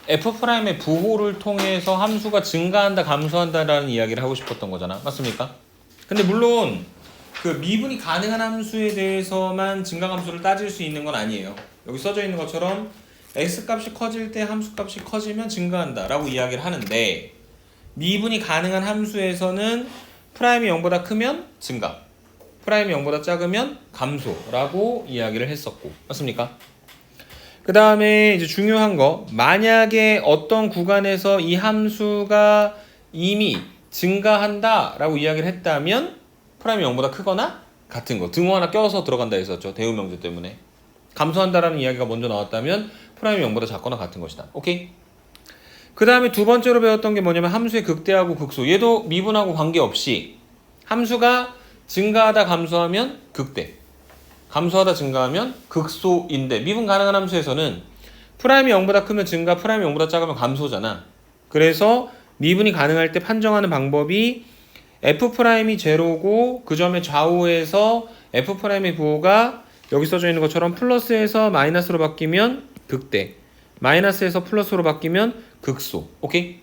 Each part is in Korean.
f'의 부호를 통해서 함수가 증가한다, 감소한다라는 이야기를 하고 싶었던 거잖아. 맞습니까? 근데 물론 그 미분이 가능한 함수에 대해서만 증가 감소를 따질 수 있는 건 아니에요. 여기 써져 있는 것처럼 x값이 커질 때 함수값이 커지면 증가한다 라고 이야기를 하는데, 미분이 가능한 함수에서는 프라임이 0보다 크면 증가, 프라임이 0보다 작으면 감소라고 이야기를 했었고, 맞습니까? 그 다음에 이제 중요한 거, 만약에 어떤 구간에서 이 함수가 이미 증가한다 라고 이야기를 했다면 프라임이 0보다 크거나 같은 거, 등호 하나 껴서 들어간다 했었죠. 대우 명제 때문에. 감소한다라는 이야기가 먼저 나왔다면 프라임이 0보다 작거나 같은 것이다. 오케이? 그 다음에 두 번째로 배웠던 게 뭐냐면 함수의 극대하고 극소. 얘도 미분하고 관계없이 함수가 증가하다 감소하면 극대, 감소하다 증가하면 극소인데, 미분 가능한 함수에서는 프라임이 0보다 크면 증가, 프라임이 0보다 작으면 감소잖아. 그래서 미분이 가능할 때 판정하는 방법이 f'이 제로고 그 점의 좌우에서 f'의 부호가 여기 써져 있는 것처럼 플러스에서 마이너스로 바뀌면 극대, 마이너스에서 플러스로 바뀌면 극소. 오케이?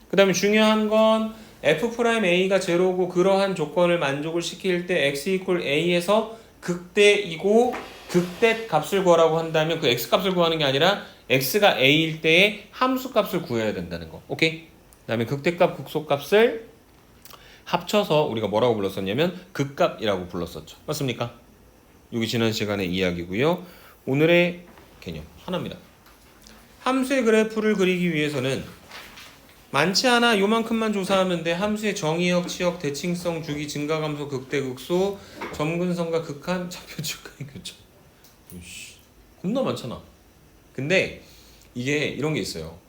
그 다음에 중요한 건 f'a가 제로고 그러한 조건을 만족을 시킬 때 x equal a에서 극대이고, 극대 값을 구하라고 한다면 그 x 값을 구하는 게 아니라 x가 a일 때의 함수 값을 구해야 된다는 거. 오케이? 그 다음에 극대값, 극소값을 합쳐서 우리가 뭐라고 불렀었냐면 극값이라고 불렀었죠. 맞습니까? 여기 지난 시간의 이야기고요. 오늘의 개념 하나입니다. 함수의 그래프를 그리기 위해서는 많지 않아 요만큼만 조사하면 돼. 함수의 정의역, 치역, 대칭성, 주기, 증가, 감소, 극대, 극소, 점근성과 극한, 좌표, 직각의 교점. 겁나 많잖아. 근데 이게 이런 게 있어요.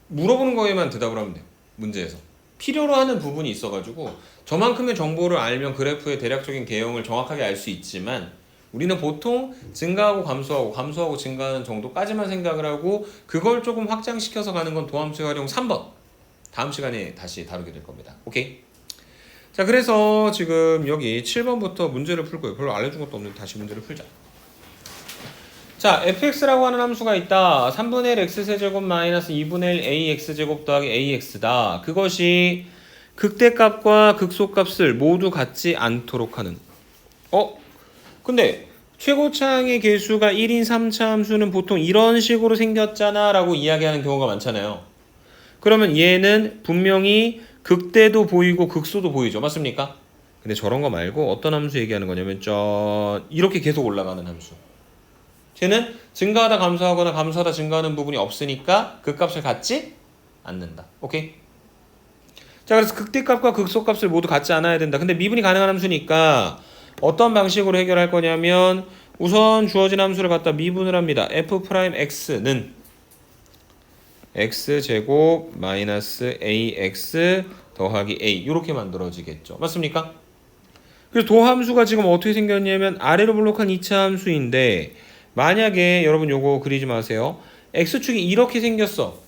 물어보는 거에만 대답을 하면 돼요. 문제에서. 필요로 하는 부분이 있어가지고 저만큼의 정보를 알면 그래프의 대략적인 개형을 정확하게 알 수 있지만, 우리는 보통 증가하고 감소하고 감소하고 증가하는 정도까지만 생각을 하고 그걸 조금 확장시켜서 가는 건 도함수의 활용 3번. 다음 시간에 다시 다루게 될 겁니다. 오케이? 자, 그래서 지금 여기 7번부터 문제를 풀 거예요. 별로 알려준 것도 없는데 다시 문제를 풀자. 자, fx라고 하는 함수가 있다. 3분의 1 x세제곱 마이너스 2분의 1 ax제곱 더하기 ax다. 그것이 극대값과 극소값을 모두 갖지 않도록 하는. 근데 최고차항의 개수가 1인 3차 함수는 보통 이런 식으로 생겼잖아 라고 이야기하는 경우가 많잖아요. 그러면 얘는 분명히 극대도 보이고 극소도 보이죠. 맞습니까? 근데 저런 거 말고 어떤 함수 얘기하는 거냐면 이렇게 계속 올라가는 함수. 쟤는 증가하다 감소하거나 감소하다 증가하는 부분이 없으니까 그 값을 갖지 않는다. 오케이? 자, 그래서 극대값과 극소값을 모두 갖지 않아야 된다. 근데 미분이 가능한 함수니까 어떤 방식으로 해결할 거냐면 우선 주어진 함수를 갖다 미분을 합니다. f'x는 x제곱 마이너스 ax 더하기 a 이렇게 만들어지겠죠. 맞습니까? 그래서 도함수가 지금 어떻게 생겼냐면 아래로 블록한 2차 함수인데, 만약에 여러분 요거 그리지 마세요. x축이 이렇게 생겼어.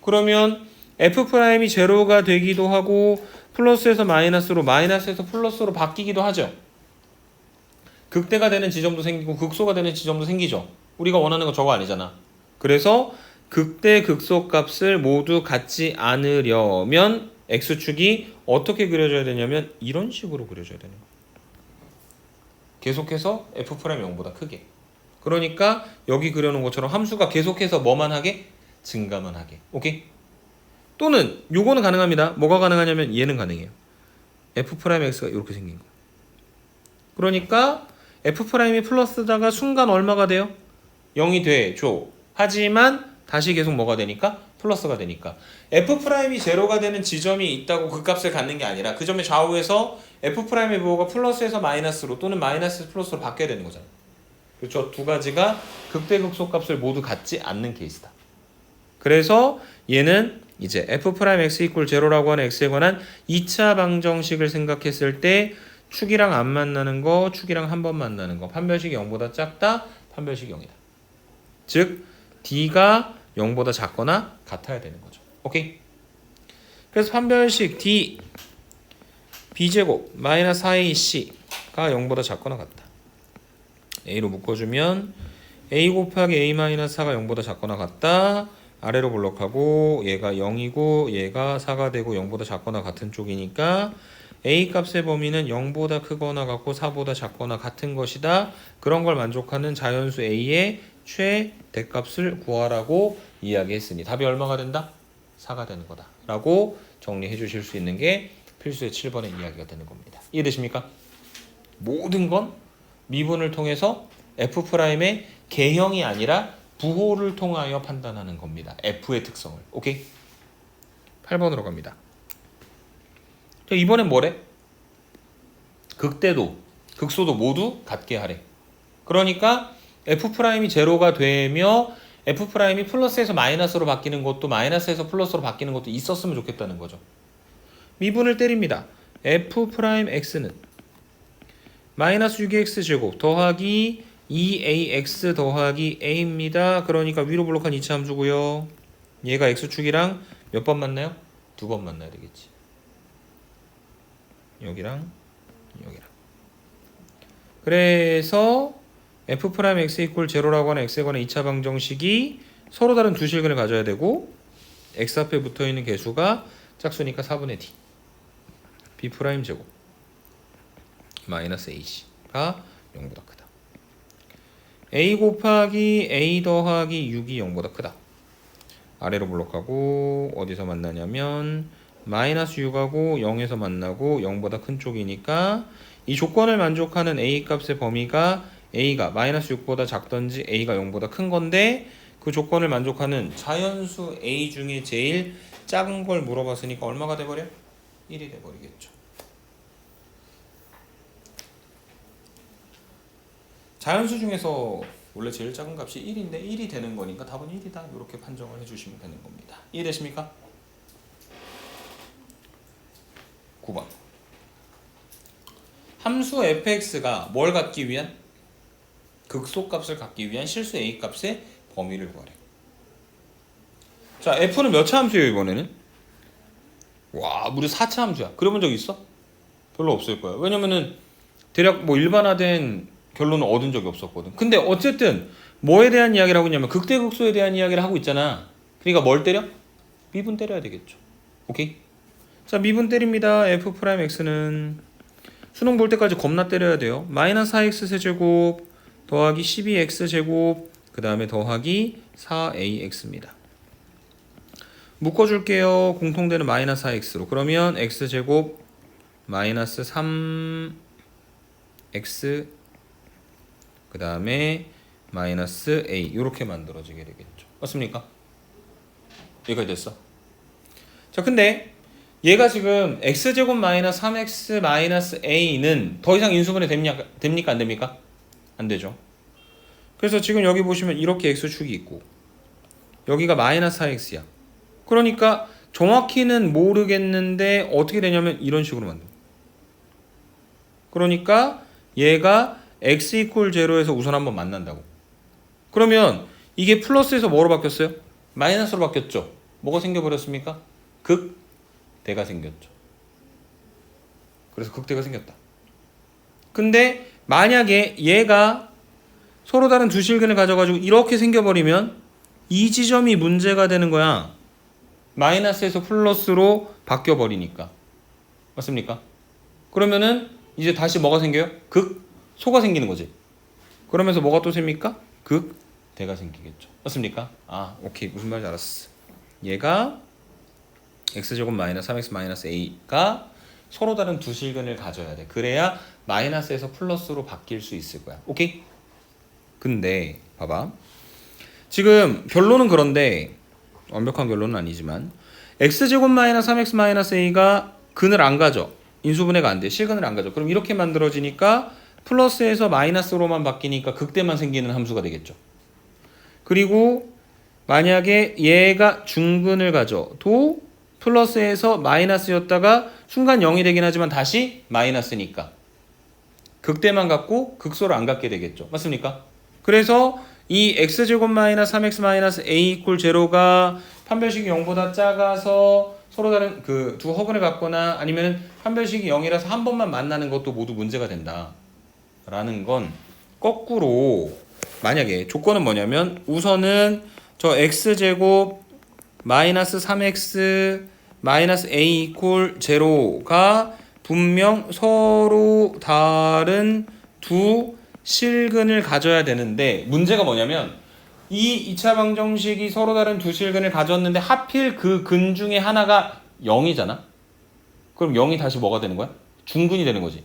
그러면 f'이 제로가 되기도 하고 플러스에서 마이너스로, 마이너스에서 플러스로 바뀌기도 하죠. 극대가 되는 지점도 생기고 극소가 되는 지점도 생기죠. 우리가 원하는 거 저거 아니잖아. 그래서 극대, 극소 값을 모두 갖지 않으려면 x축이 어떻게 그려져야 되냐면 이런 식으로 그려져야 되는 거야. 계속해서 f' 0보다 크게. 그러니까 여기 그려놓은 것처럼 함수가 계속해서 뭐만 하게? 증가만 하게. 오케이? 또는 요거는 가능합니다. 뭐가 가능하냐면 얘는 가능해요. f'x가 이렇게 생긴 거. 그러니까 f'이 플러스다가 순간 얼마가 돼요? 0이 되죠. 하지만 다시 계속 뭐가 되니까? 플러스가 되니까. f'이 제로가 되는 지점이 있다고 그 값을 갖는 게 아니라 그 점의 좌우에서 f'의 부호가 플러스에서 마이너스로 또는 마이너스에서 플러스로 바뀌어야 되는 거잖아. 그렇죠? 두 가지가 극대 극소 값을 모두 갖지 않는 케이스다. 그래서 얘는 이제 f'x equal 0라고 하는 x에 관한 2차 방정식을 생각했을 때 축이랑 안 만나는 거, 축이랑 한 번 만나는 거, 판별식이 0보다 작다, 판별식이 0이다. 즉 d가 0보다 작거나 같아야 되는 거죠. 오케이? 그래서 판별식 d b제곱 마이너스 4ac가 0보다 작거나 같다. a로 묶어주면 a 곱하기 a-4가 0보다 작거나 같다. 아래로 블록하고 얘가 0이고 얘가 4가 되고 0보다 작거나 같은 쪽이니까 a 값의 범위는 0보다 크거나 같고 4보다 작거나 같은 것이다. 그런 걸 만족하는 자연수 a의 최대값을 구하라고 이야기했으니 답이 얼마가 된다? 4가 되는 거다 라고 정리해 주실 수 있는 게 필수의 7번의 이야기가 되는 겁니다. 이해되십니까? 모든 건 미분을 통해서 F'의 개형이 아니라 부호를 통하여 판단하는 겁니다. F의 특성을. 오케이? 8번으로 갑니다. 자, 이번엔 뭐래? 극대도, 극소도 모두 같게 하래. 그러니까 F'이 제로가 되며 F'이 플러스에서 마이너스로 바뀌는 것도 마이너스에서 플러스로 바뀌는 것도 있었으면 좋겠다는 거죠. 미분을 때립니다. F'X는 마이너스 6x제곱 더하기 2ax 더하기 a입니다. 그러니까 위로 블록한 이치 함수고요. 얘가 x축이랑 몇 번 만나요? 2번 만나야 되겠지. 여기랑 여기랑. 그래서 f'x 이퀄 제로라고 하는 x에 관한 2차 방정식이 서로 다른 두 실근을 가져야 되고 x 앞에 붙어있는 개수가 짝수니까 4분의 d b' 제곱 마이너스 ac가 0보다 크다. a 곱하기 a 더하기 6이 0보다 크다. 아래로 블록하고 어디서 만나냐면 마이너스 6하고 0에서 만나고 0보다 큰 쪽이니까 이 조건을 만족하는 a 값의 범위가 a가 마이너스 6보다 작던지 a가 0보다 큰 건데 그 조건을 만족하는 자연수 a 중에 제일 작은 걸 물어봤으니까 얼마가 돼버려? 1이 돼버리겠죠. 자연수 중에서 원래 제일 작은 값이 1인데 1이 되는 거니까 답은 1이다. 이렇게 판정을 해주시면 되는 겁니다. 이해되십니까? 9번. 함수 fx가 뭘 갖기 위한? 극소값을 갖기 위한 실수 a 값의 범위를 구하래. 자, f는 몇 차 함수예요 이번에는? 와, 무려 4차 함수야. 그려본 적 있어? 별로 없을 거야. 왜냐면은 대략 뭐 일반화된 결론을 얻은 적이 없었거든. 근데 어쨌든 뭐에 대한 이야기를 하고 있냐면 극대극소에 대한 이야기를 하고 있잖아. 그러니까 뭘 때려? 미분 때려야 되겠죠. 오케이? 자, 미분 때립니다. f'x는 수능 볼 때까지 겁나 때려야 돼요. 마이너스 4x 세제곱 더하기 12x 제곱 그 다음에 더하기 4ax입니다. 묶어줄게요. 공통되는 마이너스 4x로. 그러면 x제곱 마이너스 3x 그 다음에 마이너스 a 이렇게 만들어지게 되겠죠. 맞습니까? 여기까지 됐어. 자, 근데 얘가 지금 x제곱 마이너스 3x 마이너스 a는 더 이상 인수분해 됩니까? 안 됩니까? 안 되죠. 그래서 지금 여기 보시면 이렇게 x축이 있고 여기가 마이너스 4x야. 그러니까 정확히는 모르겠는데 어떻게 되냐면 이런 식으로 만듭니다. 그러니까 얘가 x 이퀄 제로에서 우선 한번 만난다고. 그러면 이게 플러스에서 뭐로 바뀌었어요? 마이너스로 바뀌었죠. 뭐가 생겨버렸습니까? 극대가 생겼죠. 그래서 극대가 생겼다. 근데 만약에 얘가 서로 다른 두 실근을 가져가지고 이렇게 생겨버리면 이 지점이 문제가 되는 거야. 마이너스에서 플러스로 바뀌어버리니까. 맞습니까? 그러면은 이제 다시 뭐가 생겨요? 극소가 생기는 거지. 그러면서 뭐가 또 생깁니까? 극대가 생기겠죠. 맞습니까? 아, 오케이. 무슨 말인지 알았어. 얘가 x제곱 마이너스 3x 마이너스 a가 서로 다른 두 실근을 가져야 돼. 그래야 마이너스에서 플러스로 바뀔 수 있을 거야. 오케이? 근데 봐봐. 지금 결론은 그런데 완벽한 결론은 아니지만 x제곱 마이너스 3x 마이너스 a가 근을 안 가져. 인수분해가 안 돼. 실근을 안 가져. 그럼 이렇게 만들어지니까 플러스에서 마이너스로만 바뀌니까 극대만 생기는 함수가 되겠죠. 그리고 만약에 얘가 중근을 가져도 플러스에서 마이너스였다가 순간 0이 되긴 하지만 다시 마이너스니까 극대만 갖고 극소를 안 갖게 되겠죠. 맞습니까? 그래서 이 x제곱 마이너스 3x 마이너스 a 이퀄 제로가 판별식이 0보다 작아서 서로 다른 그 두 허근을 갖거나 아니면 판별식이 0이라서 한 번만 만나는 것도 모두 문제가 된다 라는 건 거꾸로 만약에 조건은 뭐냐면 우선은 저 x제곱 마이너스 3x 마이너스 a 이퀄 제로가 분명 서로 다른 두 실근을 가져야 되는데 문제가 뭐냐면 이 2차 방정식이 서로 다른 두 실근을 가졌는데 하필 그 근 중에 하나가 0이잖아. 그럼 0이 다시 뭐가 되는 거야? 중근이 되는 거지.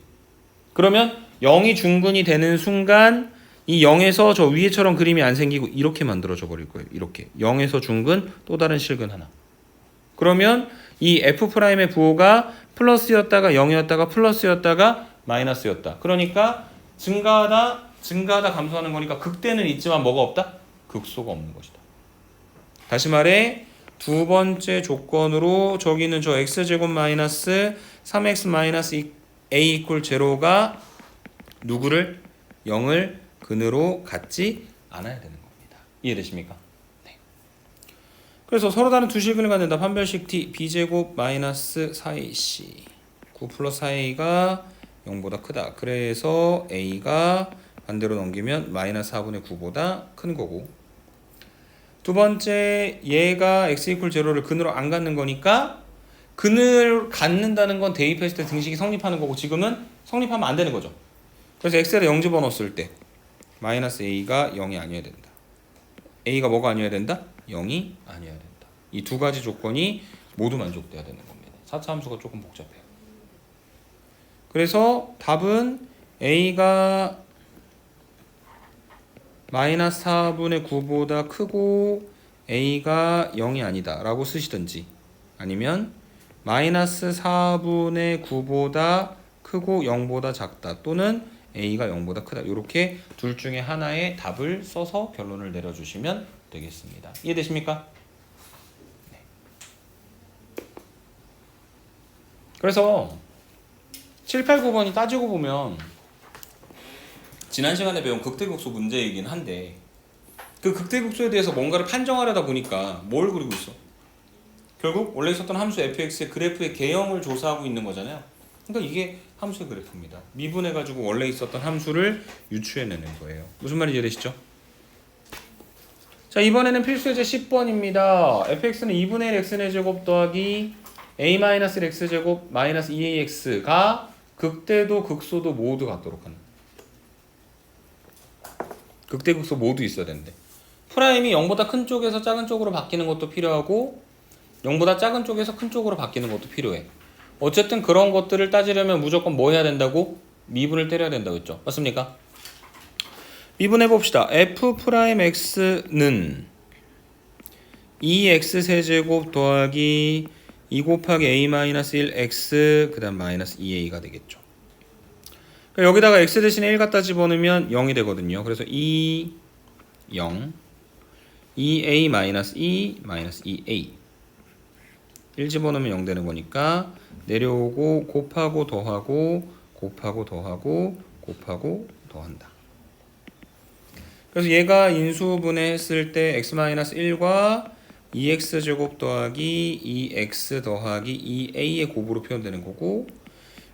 그러면 0이 중근이 되는 순간 이 0에서 저 위에처럼 그림이 안 생기고 이렇게 만들어져 버릴 거예요. 이렇게 0에서 중근 또 다른 실근 하나. 그러면 이 F'의 부호가 플러스였다가 0이었다가 플러스였다가 마이너스였다. 그러니까 증가하다 감소하는 거니까 극대는 있지만 뭐가 없다? 극소가 없는 것이다. 다시 말해 두 번째 조건으로 저기는 저 x제곱 마이너스 3x 마이너스 a 이퀄 제로가 누구를? 0을 근으로 갖지 않아야 되는 겁니다. 이해되십니까? 네. 그래서 서로 다른 두 실근을 갖는다. 판별식 t b제곱 마이너스 4ac 9 플러스 4a가 0보다 크다. 그래서 a가 반대로 넘기면 마이너스 4분의 9보다 큰 거고 두 번째 얘가 x 이퀄 제로를 근으로 안 갖는 거니까 근을 갖는다는 건 대입했을 때 등식이 성립하는 거고 지금은 성립하면 안 되는 거죠. 그래서 x에다 0 집어넣었을 때 마이너스 a가 0이 아니어야 된다. a가 뭐가 아니어야 된다? 0이 아니어야 된다. 이 두 가지 조건이 모두 만족돼야 되는 겁니다. 4차 함수가 조금 복잡해요. 그래서 답은 a가 마이너스 4분의 9보다 크고 a가 0이 아니다 라고 쓰시든지 아니면 마이너스 4분의 9보다 크고 0보다 작다 또는 a가 0보다 크다 이렇게 둘 중에 하나의 답을 써서 결론을 내려주시면 되겠습니다. 이해되십니까? 네. 그래서 7, 8, 9번이 따지고 보면 지난 시간에 배운 극대극소 문제이긴 한데 그 극대극소에 대해서 뭔가를 판정하려다 보니까 뭘 그리고 있어? 결국 원래 있었던 함수 fx의 그래프의 개형을 조사하고 있는 거잖아요. 그러니까 이게 함수의 그래프입니다. 미분해가지고 원래 있었던 함수를 유추해내는 거예요. 무슨 말인지 이해되시죠? 자 이번에는 필수예제 10번입니다. fx는 2분의 1 x의 제곱 더하기 a-x제곱 마이너스 2ax가 극대도 극소도 모두 같도록 하는 극대극소 모두 있어야 되는데 프라임이 0보다 큰 쪽에서 작은 쪽으로 바뀌는 것도 필요하고 0보다 작은 쪽에서 큰 쪽으로 바뀌는 것도 필요해. 어쨌든 그런 것들을 따지려면 무조건 뭐 해야 된다고? 미분을 때려야 된다고 했죠. 맞습니까? 미분해 봅시다. f'x는 2x 세제곱 더하기 2 곱하기 a-1x 그 다음 마이너스 2a가 되겠죠. 여기다가 x 대신에 1 갖다 집어넣으면 0이 되거든요. 그래서 2, 0, 2a 마이너스 2 마이너스 2a 1 집어넣으면 0 되는 거니까 내려오고 곱하고 더하고 곱하고 더하고 곱하고 더한다. 그래서 얘가 인수분해했을 때 x-1과 2x제곱 더하기 2x 더하기 2a의 곱으로 표현되는 거고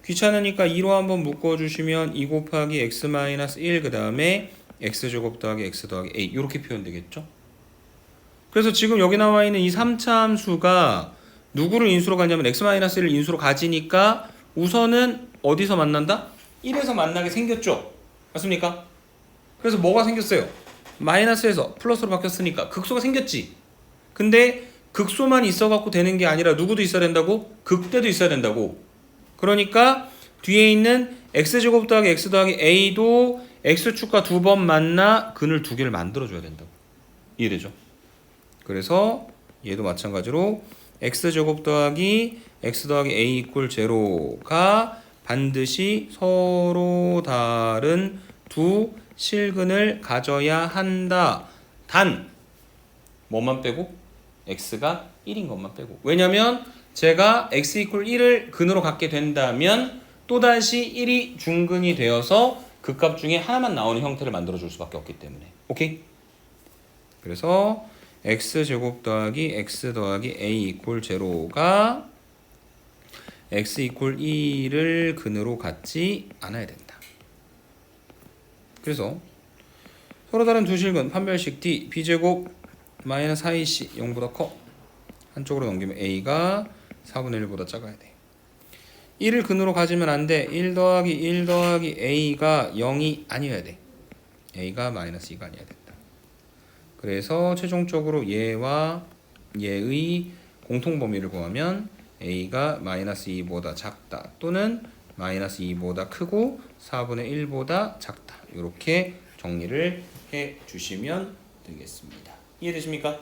귀찮으니까 2로 한번 묶어주시면 2 곱하기 x-1 그 다음에 x제곱 더하기 x 더하기 a 이렇게 표현되겠죠. 그래서 지금 여기 나와 있는 이 3차 함수가 누구를 인수로 가냐면 x-1을 인수로 가지니까 우선은 어디서 만난다? 1에서 만나게 생겼죠. 맞습니까? 그래서 뭐가 생겼어요? 마이너스에서 플러스로 바뀌었으니까 극소가 생겼지. 근데 극소만 있어갖고 되는 게 아니라 누구도 있어야 된다고? 극대도 있어야 된다고. 그러니까 뒤에 있는 x제곱 더하기 x 더하기 a도 x축과 두 번 만나 근을 두 개를 만들어줘야 된다고. 이해되죠? 그래서 얘도 마찬가지로 x제곱 더하기 x 더하기 a 이퀄 제로가 반드시 서로 다른 두 실근을 가져야 한다. 단 뭐만 빼고? x가 1인 것만 빼고. 왜냐면 제가 x 이퀄 1을 근으로 갖게 된다면 또다시 1이 중근이 되어서 극값 중에 하나만 나오는 형태를 만들어줄 수밖에 없기 때문에. 오케이? 그래서 x제곱 더하기 x 더하기 a 이퀄 제로가 x 이퀄 2를 근으로 갖지 않아야 된다. 그래서 서로 다른 두 실근 판별식 D b제곱 마이너스 4ac 0보다 커. 한쪽으로 넘기면 a가 4분의 1보다 작아야 돼. 1을 근으로 가지면 안 돼. 1 더하기 1 더하기 a가 0이 아니어야 돼. a가 마이너스 2가 아니어야 된다. 그래서 최종적으로 얘와 얘의 공통 범위를 구하면 a가 마이너스 2보다 작다 또는 마이너스 2보다 크고 4분의 1보다 작다. 이렇게 정리를 해 주시면 되겠습니다. 이해되십니까?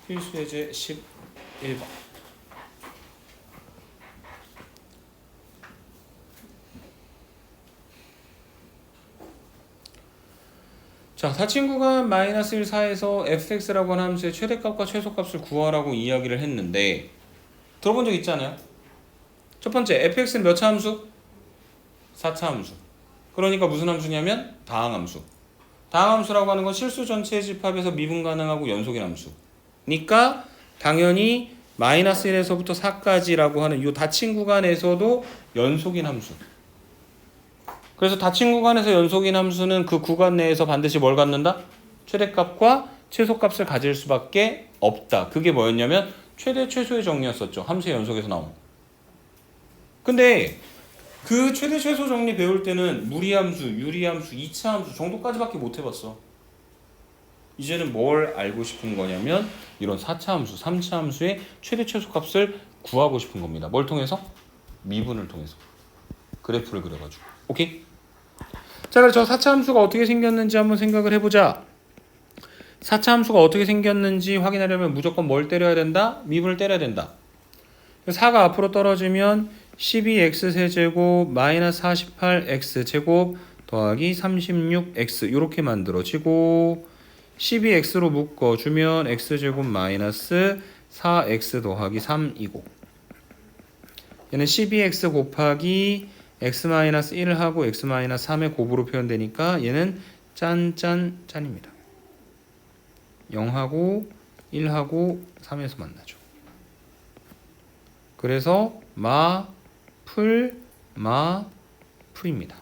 필수 예제 11번. 자, 닫힌 구간 마이너스 1, 4에서 fx라고 하는 함수의 최대값과 최소값을 구하라고 이야기를 했는데 들어본 적 있잖아요. 첫 번째, fx는 몇 차 함수? 4차 함수. 그러니까 무슨 함수냐면 다항함수. 다항함수라고 하는 건 실수 전체의 집합에서 미분 가능하고 연속인 함수니까 당연히 마이너스 1에서부터 4까지라고 하는 이 닫힌 구간에서도 연속인 함수. 그래서 닫힌 구간에서 연속인 함수는 그 구간 내에서 반드시 뭘 갖는다? 최대값과 최소값을 가질 수밖에 없다. 그게 뭐였냐면 최대 최소의 정리였었죠. 함수의 연속에서 나온. 근데 그 최대 최소 정리 배울 때는 무리함수, 유리함수, 2차 함수 정도까지밖에 못 해봤어. 이제는 뭘 알고 싶은 거냐면 이런 4차 함수, 3차 함수의 최대 최소값을 구하고 싶은 겁니다. 뭘 통해서? 미분을 통해서. 그래프를 그려가지고. 오케이? 자, 그럼 저 4차 함수가 어떻게 생겼는지 한번 생각을 해보자. 4차 함수가 어떻게 생겼는지 확인하려면 무조건 뭘 때려야 된다? 미분을 때려야 된다. 4가 앞으로 떨어지면 12x 세제곱 마이너스 48x 제곱 더하기 36x 이렇게 만들어지고 12x로 묶어주면 x제곱 마이너스 4x 더하기 3이고 얘는 12x 곱하기 x 마이너스 1을 하고 x 마이너스 3의 곱으로 표현되니까 얘는 짠짠짠입니다. 0하고 1하고 3에서 만나죠. 그래서 풀입니다.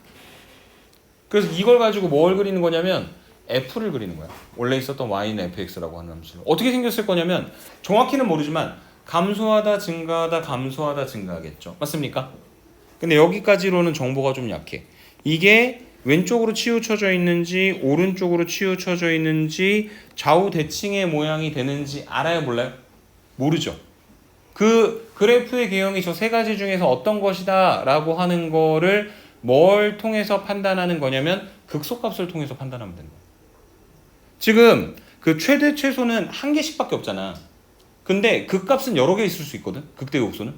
그래서 이걸 가지고 뭘 그리는 거냐면 f를 그리는 거야. 원래 있었던 y는 fx라고 하는 함수를. 어떻게 생겼을 거냐면 정확히는 모르지만 감소하다 증가하다 감소하다 증가하겠죠. 맞습니까? 근데 여기까지로는 정보가 좀 약해. 이게 왼쪽으로 치우쳐져 있는지 오른쪽으로 치우쳐져 있는지 좌우 대칭의 모양이 되는지 알아요, 몰라요? 모르죠. 그 그래프의 개형이 저 세 가지 중에서 어떤 것이다 라고 하는 거를 뭘 통해서 판단하는 거냐면 극소값을 통해서 판단하면 되는 거예요. 지금 그 최대 최소는 한 개씩밖에 없잖아. 근데 극값은 여러 개 있을 수 있거든. 극대극소는.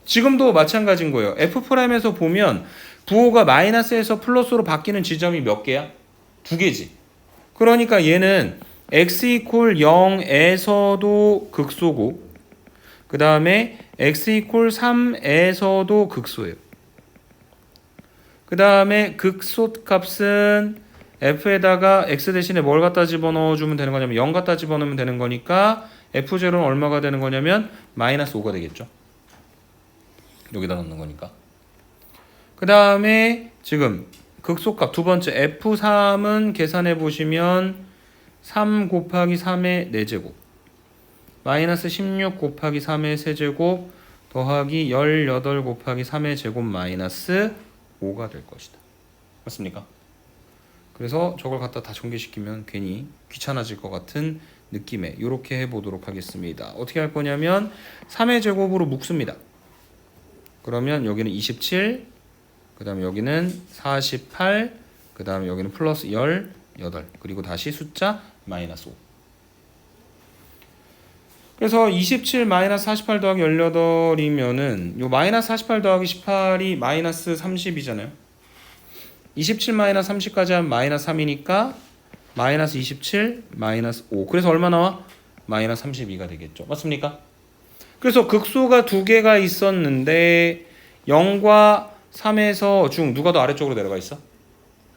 지금도 마찬가지인 거예요. F'에서 보면 부호가 마이너스에서 플러스로 바뀌는 지점이 몇 개야? 두 개지. 그러니까 얘는 x 이퀄 0에서도 극소고 그 다음에 x 이퀄 3에서도 극소예요. 그 다음에 극소 값은 f에다가 x 대신에 뭘 갖다 집어넣어주면 되는 거냐면 0 갖다 집어넣으면 되는 거니까 f0는 얼마가 되는 거냐면 마이너스 5가 되겠죠. 여기다 넣는 거니까. 그 다음에 지금 극소값 두 번째 f3은 계산해 보시면 3 곱하기 3의 4제곱 마이너스 16 곱하기 3의 세제곱 더하기 18 곱하기 3의 제곱 마이너스 5가 될 것이다. 맞습니까? 그래서 저걸 갖다 다 전개시키면 괜히 귀찮아질 것 같은 느낌에 이렇게 해보도록 하겠습니다. 어떻게 할 거냐면 3의 제곱으로 묶습니다. 그러면 여기는 27, 그 다음에 여기는 48, 그 다음에 여기는 플러스 18, 그리고 다시 숫자 마이너스 5. 그래서 27 마이너스 48 더하기 18이면은 요 마이너스 48 더하기 18이 마이너스 30이잖아요. 27 마이너스 30까지 하면 마이너스 3이니까 마이너스 27 마이너스 5. 그래서 얼마 나와? 마이너스 32가 되겠죠. 맞습니까? 그래서 극소가 두 개가 있었는데 0과 3에서 중 누가 더 아래쪽으로 내려가 있어?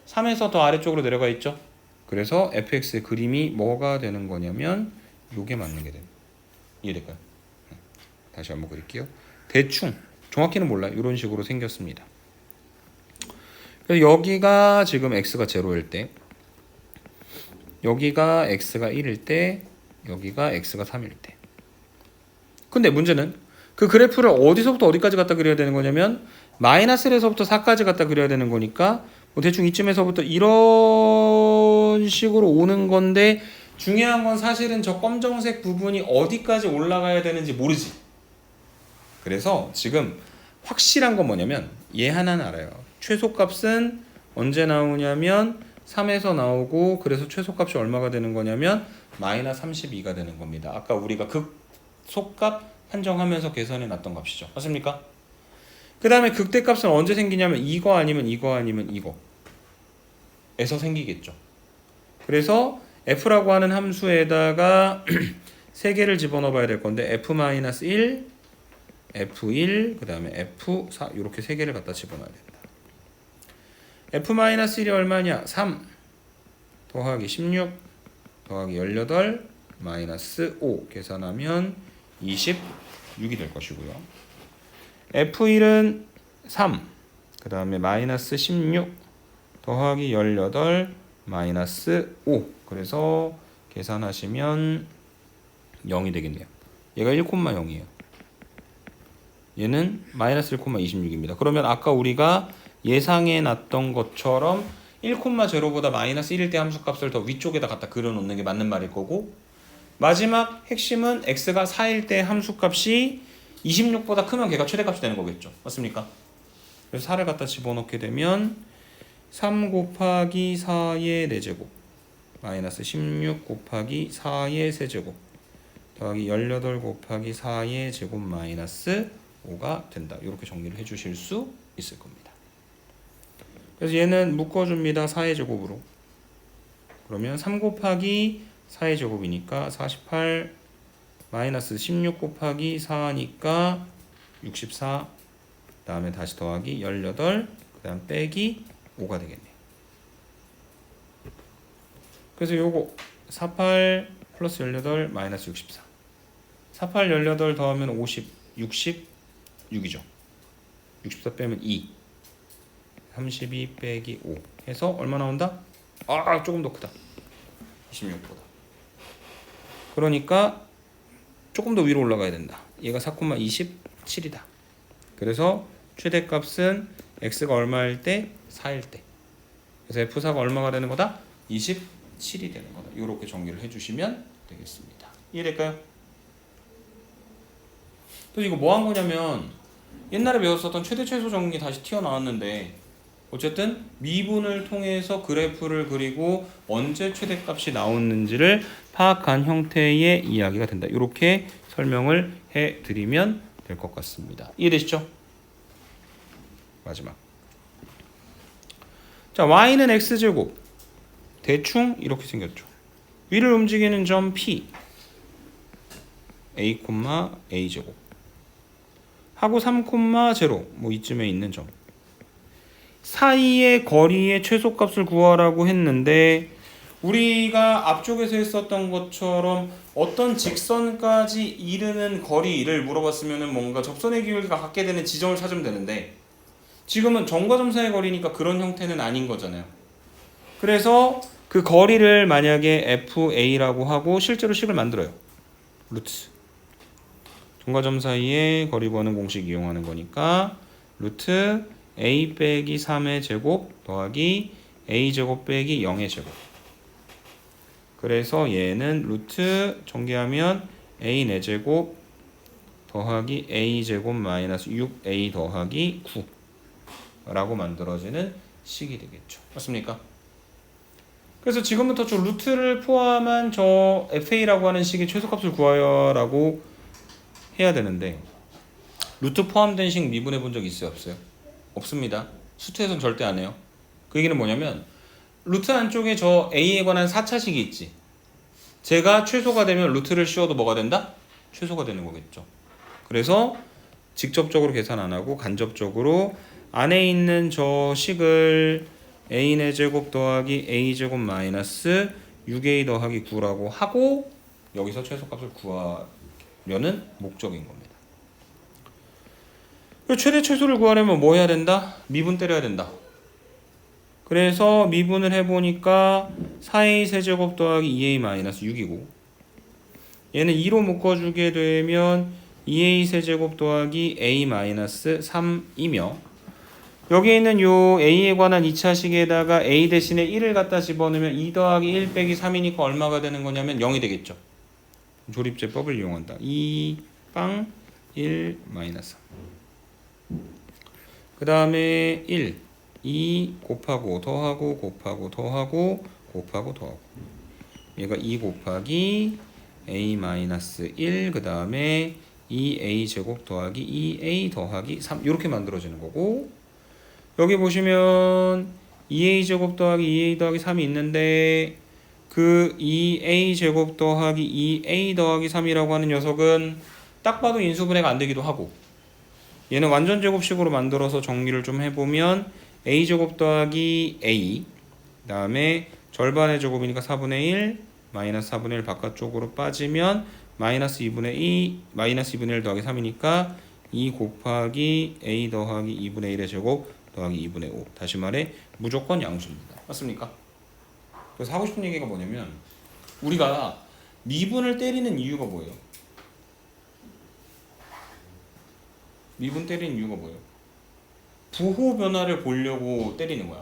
3에서 더 아래쪽으로 내려가 있죠. 그래서 fx의 그림이 뭐가 되는 거냐면 요게 맞는 게 됩니다. 이해될까요? 다시 한번 그릴게요. 대충 정확히는 몰라요. 이런 식으로 생겼습니다. 그래서 여기가 지금 x가 0일 때, 여기가 x가 1일 때, 여기가 x가 3일 때. 근데 문제는 그 그래프를 어디서부터 어디까지 갖다 그려야 되는 거냐면 마이너스 1에서부터 4까지 갖다 그려야 되는 거니까 뭐 대충 이쯤에서부터 이런 식으로 오는 건데, 중요한 건 사실은 저 검정색 부분이 어디까지 올라가야 되는지 모르지. 그래서 지금 확실한 건 뭐냐면 얘 하나는 알아요. 최소값은 언제 나오냐면 3에서 나오고, 그래서 최소값이 얼마가 되는 거냐면 마이너스 32가 되는 겁니다. 아까 우리가 극소값 한정하면서 계산해 놨던 값이죠. 맞습니까? 그 다음에 극대값은 언제 생기냐면 이거 아니면 이거 아니면 이거에서 생기겠죠. 그래서 f라고 하는 함수에다가 세 개를 집어넣어 봐야 될 건데 f-1, f1, 그 다음에 f4 이렇게 세 개를 갖다 집어넣어야 된다. f-1이 얼마냐? 3 더하기 16 더하기 18 마이너스 5 계산하면 26이 될 것이고요. f1은 3 그 다음에 마이너스 16 더하기 18 마이너스 5 그래서 계산하시면 0이 되겠네요. 얘가 1,0이에요. 얘는 마이너스 1,26입니다. 그러면 아까 우리가 예상해 놨던 것처럼 1,0보다 마이너스 1일 때 함수값을 더 위쪽에다 갖다 그려놓는 게 맞는 말일 거고, 마지막 핵심은 x가 4일 때 함수값이 26보다 크면 걔가 최대값이 되는 거겠죠. 맞습니까? 그래서 4를 갖다 집어넣게 되면 3 곱하기 4의 4제곱 마이너스 16 곱하기 4의 세제곱 더하기 18 곱하기 4의 제곱 마이너스 5가 된다. 이렇게 정리를 해주실 수 있을 겁니다. 그래서 얘는 묶어줍니다. 4의 제곱으로. 그러면 3 곱하기 4의 제곱이니까 48 마이너스 16 곱하기 4니까 64 그 다음에 다시 더하기 18 그 다음 빼기 5가 되겠네요. 그래서 요거 48 플러스 18 마이너스 64 48 18 더하면 50 66이죠. 64 빼면 2 32 빼기 5 해서 얼마 나온다? 아 조금 더 크다. 26보다. 그러니까 조금 더 위로 올라가야 된다. 얘가 4,27이다. 그래서 최대값은 x가 얼마일 때? 4일 때. 그래서 f4가 얼마가 되는 거다? 27이 되는 거다. 이렇게 정리를 해주시면 되겠습니다. 이해될까요? 또 이거 뭐 한 거냐면 옛날에 배웠었던 최대 최소 정리 다시 튀어나왔는데, 어쨌든 미분을 통해서 그래프를 그리고 언제 최대값이 나오는지를 파악한 형태의 이야기가 된다. 이렇게 설명을 해드리면 될 것 같습니다. 이해되시죠? 마지막. 자, y는 x제곱. 대충 이렇게 생겼죠. 위를 움직이는 점 P a, a제곱 하고 3,0 뭐 이쯤에 있는 점 사이의 거리의 최소값을 구하라고 했는데, 우리가 앞쪽에서 했었던 것처럼 어떤 직선까지 이르는 거리를 물어봤으면 뭔가 접선의 기울기가 같게 되는 지점을 찾으면 되는데, 지금은 점과 점 사이의 거리니까 그런 형태는 아닌 거잖아요. 그래서 그 거리를 만약에 FA라고 하고 실제로 식을 만들어요. 루트 점과 점 사이의 거리 구하는 공식 이용하는 거니까 루트 a 빼기 3의 제곱 더하기 a 제곱 빼기 0의 제곱. 그래서 얘는 루트 전개하면 a 4제곱 더하기 a 제곱 마이너스 6a 더하기 9라고 만들어지는 식이 되겠죠. 맞습니까? 그래서 지금부터 저 루트를 포함한 저 fa라고 하는 식의 최소값을 구하여라고 해야 되는데, 루트 포함된 식 미분해 본 적 있어요? 없어요? 없습니다. 수트에선 절대 안 해요. 그 얘기는 뭐냐면 루트 안쪽에 저 a에 관한 4차식이 있지. 제가 최소가 되면 루트를 씌워도 뭐가 된다? 최소가 되는 거겠죠. 그래서 직접적으로 계산 안 하고 간접적으로 안에 있는 저 식을 a의 제곱 더하기 a 제곱 마이너스 6a 더하기 9라고 하고 여기서 최소값을 구하려는 목적인 겁니다. 최대 최소를 구하려면 뭐 해야 된다? 미분 때려야 된다. 그래서 미분을 해보니까 4a 세제곱 더하기 2a 마이너스 6이고 얘는 2로 묶어주게 되면 2a 세제곱 더하기 a 마이너스 3이며 여기 있는 요 a에 관한 2차식에다가 a 대신에 1을 갖다 집어넣으면 2 더하기 1 빼기 3이니까 얼마가 되는 거냐면 0이 되겠죠. 조립제법을 이용한다. 2 빵 1 마이너스 3. 그 다음에 1 2 곱하고 더하고 곱하고 더하고 곱하고 더하고 얘가 2 곱하기 a 마이너스 1 그 다음에 2a 제곱 더하기 2a 더하기 3 이렇게 만들어지는 거고 여기 보시면 2a 제곱 더하기 2a 더하기 3이 있는데 그 2a 제곱 더하기 2a 더하기 3이라고 하는 녀석은 딱 봐도 인수분해가 안 되기도 하고 얘는 완전 제곱식으로 만들어서 정리를 좀 해보면 a 제곱 더하기 a 그 다음에 절반의 제곱이니까 4분의 1 마이너스 4분의 1 바깥쪽으로 빠지면 마이너스 2분의 2 마이너스 2분의 1 더하기 3이니까 2 곱하기 a 더하기 2분의 1의 제곱 더하기 2분의 5 다시 말해 무조건 양수입니다. 맞습니까? 그래서 하고 싶은 얘기가 뭐냐면 우리가 미분을 때리는 이유가 뭐예요? 미분 때리는 이유가 뭐예요? 부호 변화를 보려고 때리는 거야.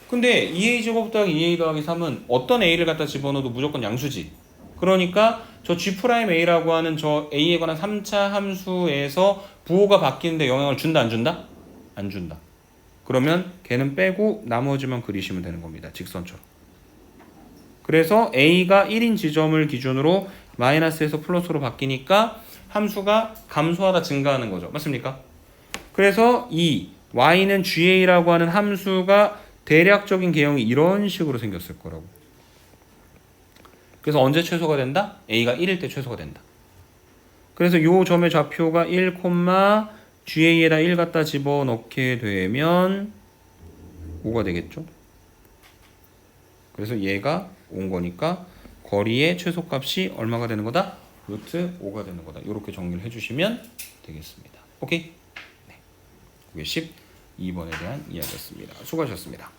근데 2a 제곱 더하기 2a 더하기 3은 어떤 a를 갖다 집어넣어도 무조건 양수지. 그러니까 저 G'A라고 하는 저 a에 관한 3차 함수에서 부호가 바뀌는데 영향을 준다 안 준다? 안 준다. 그러면 걔는 빼고 나머지만 그리시면 되는 겁니다. 직선처럼. 그래서 a가 1인 지점을 기준으로 마이너스에서 플러스로 바뀌니까 함수가 감소하다 증가하는 거죠. 맞습니까? 그래서 이 y는 G'A라고 하는 함수가 대략적인 개형이 이런 식으로 생겼을 거라고. 그래서 언제 최소가 된다? a가 1일 때 최소가 된다. 그래서 요 점의 좌표가 1, GA에다 1 갖다 집어넣게 되면 5가 되겠죠. 그래서 얘가 온 거니까 거리의 최소값이 얼마가 되는 거다? 루트 5가 되는 거다. 이렇게 정리를 해주시면 되겠습니다. 오케이? 네. 그게 12번에 대한 이야기였습니다. 수고하셨습니다.